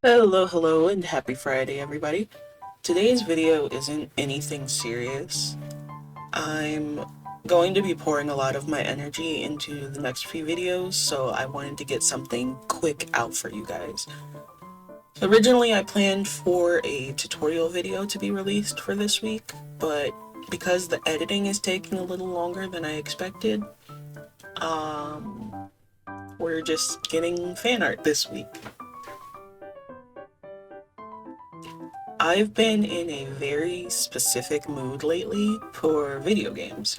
Hello, and happy Friday, everybody. Today's video isn't anything serious. I'm going to be pouring a lot of my energy into the next few videos, so I wanted to get something quick out for you guys. Originally, I planned for a tutorial video to be released for this week, but because the editing is taking a little longer than I expected, we're just getting fan art this week. I've been in a very specific mood lately for video games,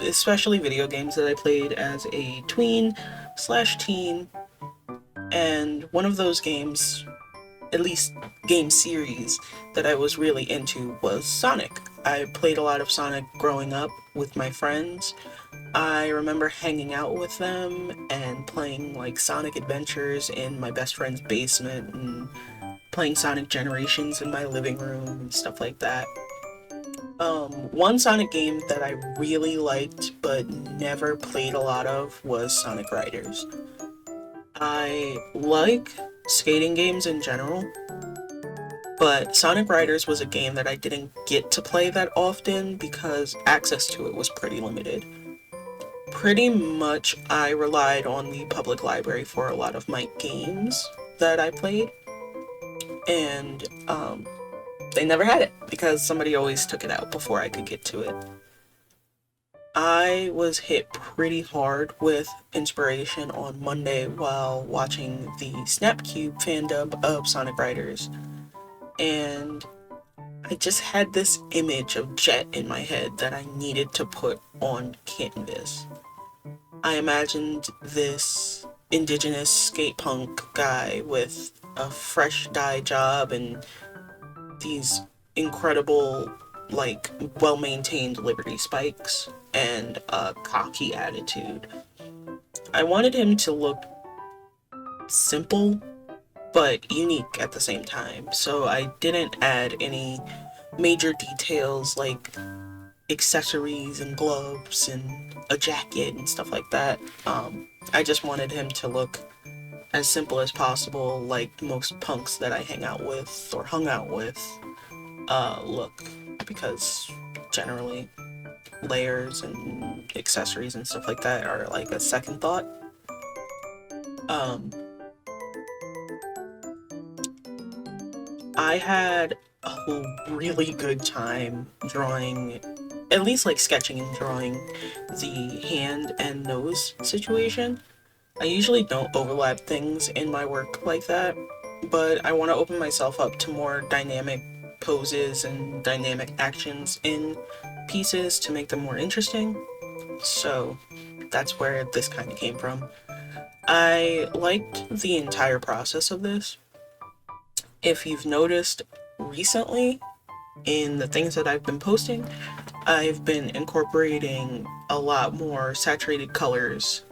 especially video games that I played as a tween/teen, and one of those games, at least game series, that I was really into was Sonic. I played a lot of Sonic growing up with my friends. I remember hanging out with them and playing like Sonic Adventures in my best friend's basement and playing Sonic Generations in my living room and stuff like that. One Sonic game that I really liked but never played a lot of was Sonic Riders. I like skating games in general, but Sonic Riders was a game that I didn't get to play that often because access to it was pretty limited. Pretty much I relied on the public library for a lot of my games that I played, and they never had it because somebody always took it out before I could get to it. I was hit pretty hard with inspiration on Monday while watching the Snapcube fandub of Sonic Riders, and I just had this image of Jet in my head that I needed to put on canvas. I imagined this indigenous skate punk guy with a fresh dye job and these incredible, like, well-maintained Liberty spikes and a cocky attitude. I wanted him to look simple but unique at the same time, so I didn't add any major details like accessories and gloves and a jacket and stuff like that. I just wanted him to look as simple as possible, like most punks that I hang out with or hung out with look, because generally layers and accessories and stuff like that are like a second thought. I had a really good time drawing, at least like sketching and drawing, the hand and nose situation. I usually don't overlap things in my work like that, but I want to open myself up to more dynamic poses and dynamic actions in pieces to make them more interesting. So that's where this kind of came from. I liked the entire process of this. If you've noticed recently in the things that I've been posting, I've been incorporating a lot more saturated colors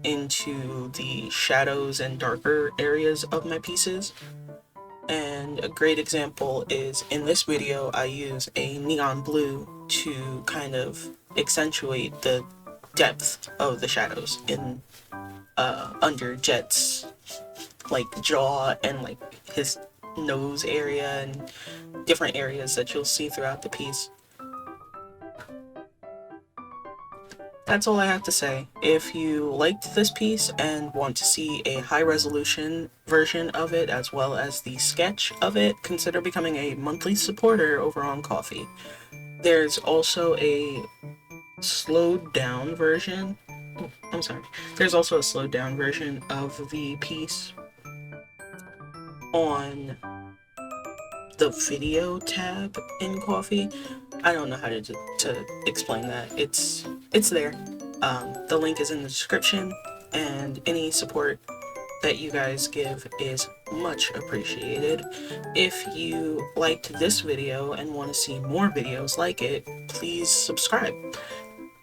into the shadows and darker areas of my pieces. And a great example is in this video I use a neon blue to kind of accentuate the depth of the shadows in under Jet's like jaw and like his nose area and different areas that you'll see throughout the piece. That's all I have to say. If you liked this piece and want to see a high resolution version of it as well as the sketch of it, consider becoming a monthly supporter over on Ko-fi. There's also a slowed down version. There's also a slowed down version of the piece on the video tab in Ko-fi. I don't know how to explain that. It's there. The link is in the description, and any support that you guys give is much appreciated. If you liked this video and want to see more videos like it, please subscribe.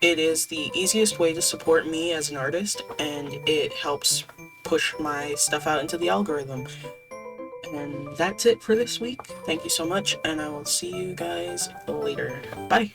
It is the easiest way to support me as an artist, and it helps push my stuff out into the algorithm. And that's it for this week. Thank you so much, and I will see you guys later. Bye!